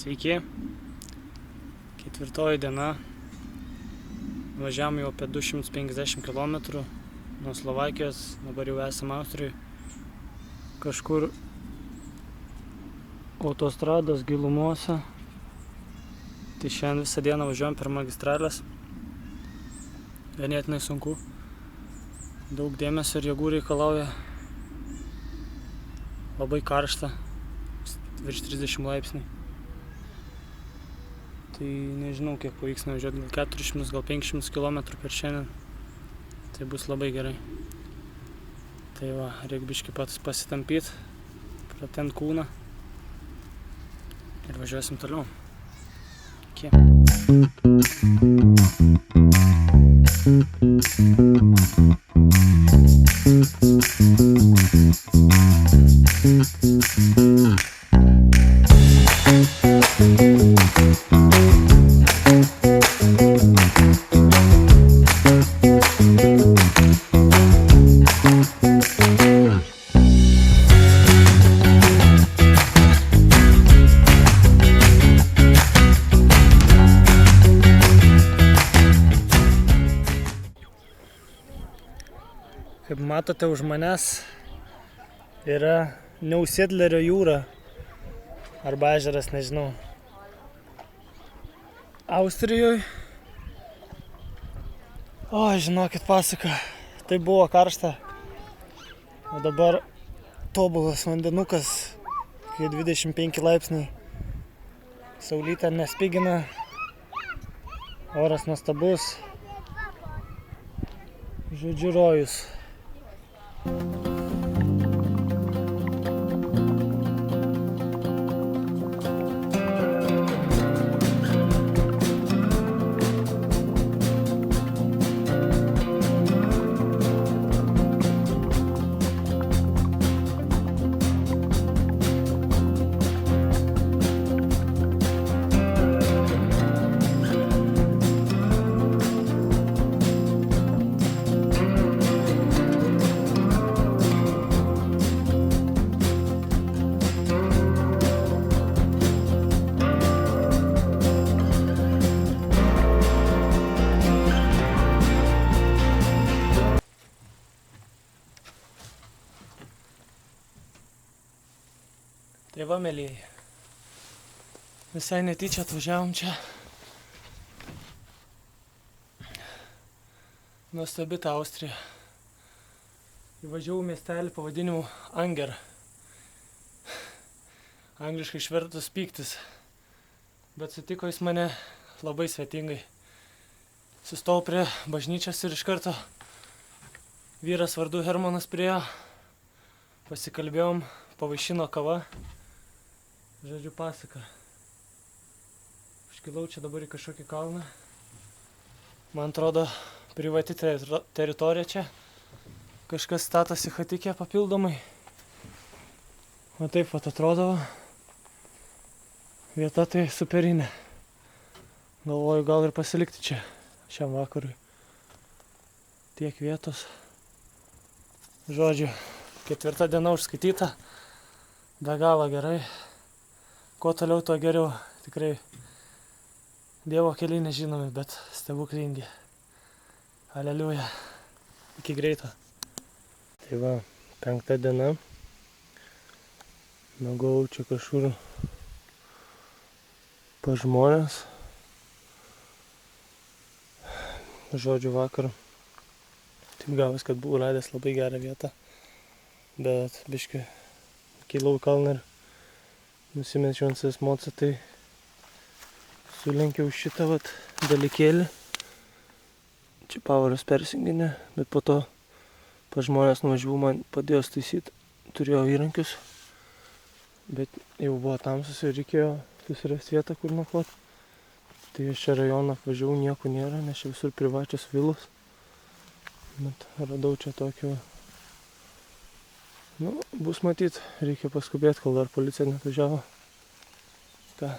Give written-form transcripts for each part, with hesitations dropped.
Sveiki, 4 diena, važiavom jau apie 250 km nuo Slovakijos, dabar jau esame Austrijoje, kažkur autostrados gilumose. Tai šiandien visą dieną važiuojam per magistralės, ganėtinai sunku, daug dėmesio ir jėgų reikalauja, labai karšta, virš 30 laipsnių. Tai nežinau, kiek pavyks nuvažiuoti, gal 400, gal 500 km per šiandien. Tai bus labai gerai. Tai va, reikia biškį pats pasitampyti, pratempt kūną ir važiuosim toliau. Iki. Kaip matote, už manęs yra Neusiedlerio jūra arba ežeras, nežinau. Austrijoje. O, žinokit, pasaka, tai buvo karšta. O dabar tobulas vandenukas, kai 25 laipsniai. Saulytė nespigina, oras nuostabus. Žodžiu, rojus. Tai va, mėlyjei, visai netyčia atvažiavom čia. Nuostabi ta Austrija. Įvažiavau miestelį pavadinimu Anger. Angliškai išvertus pyktis. Bet sutiko jis mane labai svetingai. Sustojau prie bažnyčios ir iš karto vyras vardu Hermanas priėjo. Pasikalbėjom, pavaišino kava. Žodžiu, pasaka. Iškilau čia dabar į kažkokį kalną. Man atrodo, privati teritorija čia. Kažkas statosi chatikę papildomai. O taip vat atrodo. Vieta tai superinė. Galvoju, gal ir pasilikti čia šiam vakarui. Tiek vietos. Žodžiu, 4 diena užskaityta. Be galo gerai. Kuo toliau, tuo geriau. Tikrai Dievo keliai nežinomi, bet stebuklingi. Aleliuja. Iki greito. Tai va, 5 diena. Nagau čia kažkur pas žmonės. Žodžiu, vakar. Taip gavus, kad buvau radęs labai gerą vietą. Bet biškį kilau į kalną ir nusimečiau ant savęs mocą, tai sulenkiau šitą vat dalykėlį. Čia pavaras persinginė, bet po to pas žmonės nuvažiavau, man padėjo staisyti, turėjau įrankius. Bet jau buvo tamsus ir reikėjo susirasti vietą, kur nakvot. Tai aš čia rajoną apvažiavau, nieko nėra, nes čia visur privačios vilos. Bet radau čia tokio. Nu, bus matyt, reikia paskubėti, kol dar policija netvažiavo. Ką?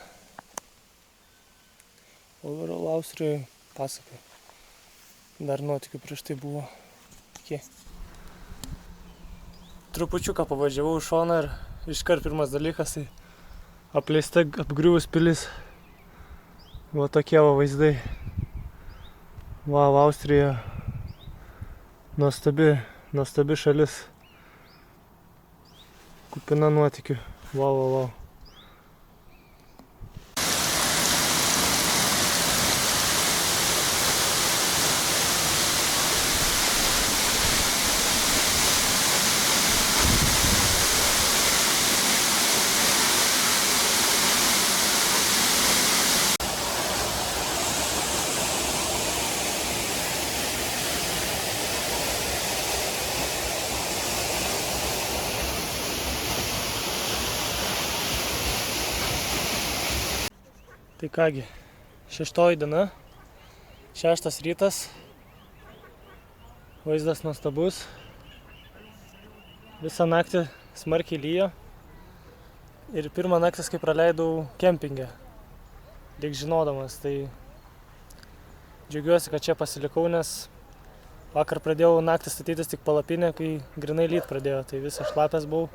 Overall Austrijoje pasaka. Dar nuotykių prieš tai buvo. Iki. Trupučiuką pavažiavau iš šoną ir iškart pirmas dalykas, tai Apleista apgriuvus pilis. Va tokie va vaizdai. Vau, Austrija. Nuostabi šalis. Kupina nuotykių. Vau. Tai kągi, 6 diena, 6 rytas, vaizdas nuostabus, visą naktį smarkiai lyjo ir pirmą naktis, kai praleidau kempinge, lyg žinodamas, tai džiaugiuosi, kad čia pasilikau, nes vakar pradėjau naktį statytis tik palapinę, kai grinai lyt pradėjo, tai visą šlapęs buvau,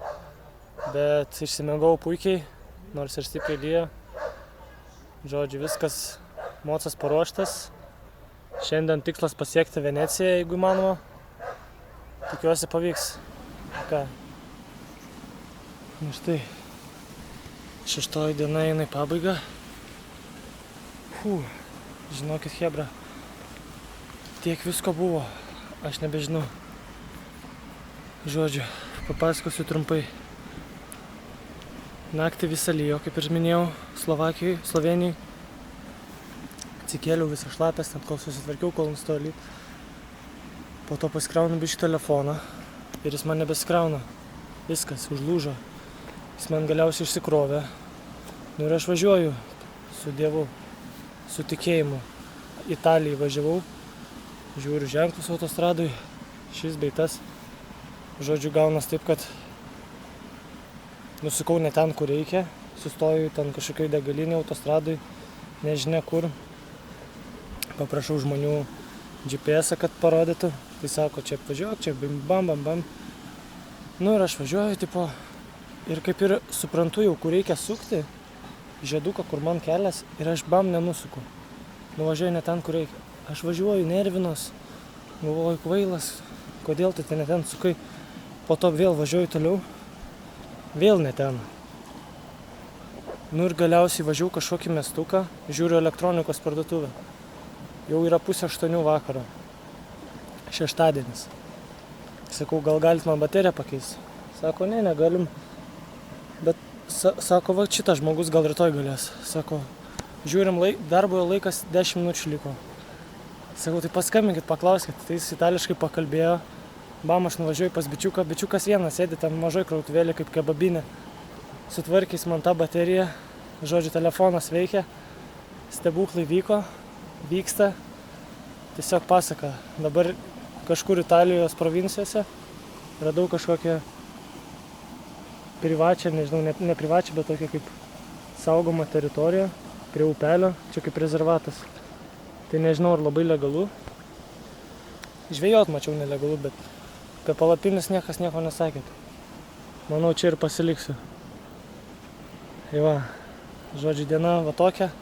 bet išsimiegau puikiai, nors ir stipriai lyjo. Žodžiu, viskas, mocas paruoštas. Šiandien tikslas pasiekti Veneciją, jeigu įmanoma. Tikiuosi pavyks. Ką? Nu štai, 6 diena eina į pabaigą. Žinokit, chebra, tiek visko buvo, aš nebežinau. Žodžiu, papasakosiu trumpai. Naktį visą lyjo, kaip ir minėjau, Slovenijai. Atsikėliau visą šlapęs, net kol susitvarkiau, kol nustojo lyt. Po to pasikraunu biškį telefoną ir jis man nebesikrauna. Viskas, užlūžo. Jis man galiausiai išsikrovė. Nu ir aš važiuoju su Dievu, su tikėjimu. Italijai važiavau, žiūriu ženklus autostradui, šis bei tas. Žodžiu, gaunas taip, kad nusukau ne ten, kur reikia, sustoju ten kažkokioj degalinėj autostradui, nežinia kur. Paprašau žmonių GPS-ą, kad parodytų. Tai sako, čia važiuok, čia bam. Nu ir aš važiuoju, tipo, ir kaip ir suprantu jau, kur reikia sukti, žieduką, kur man kelias, ir aš bam nenusuku. Nuvažiuoju ne ten, kur reikia. Aš važiuoju, nervinos, galvoju, kvailas, kodėl tai ne ten sukai. Po to vėl važiuoju toliau. Vėl ne ten. Nu ir galiausiai važiavau kažkokį miestuką, žiūriu elektronikos parduotuvę. Jau yra 7:30 vakaro. Šeštadienis. Sakau, gal galit man bateriją pakeisti? Sako, ne, negalim. Bet sako, va, šitas žmogus gal rytoj galės. Sako, žiūrim, darbo laikas 10 minučių liko. Sakau, tai paskambinkit, paklauskit. Tai jis itališkai pakalbėjo. Bam, aš nuvažiuoju pas bičiuką. Bičiukas vienas sėdi ten mažoj krautuvėlė kaip kebabinė. Sutvarkys man tą bateriją. Žodžiu, telefonas veikia. Stebuklai vyksta. Tiesiog pasaka. Dabar kažkur Italijos provincijose radau kažkokią privačią, nežinau, ne privačią, bet tokią kaip saugomą teritoriją prie upelio. Čia kaip rezervatas. Tai nežinau, ar labai legalu. Žvejot mačiau nelegalu, bet apie palapinius niekas nieko nesakė. Manau, čia ir pasiliksiu. Tai va, žodžiu, diena va tokia.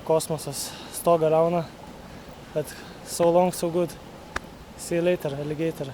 Kosmosas stogą rauna. Bet so long, so good. See you later, alligator.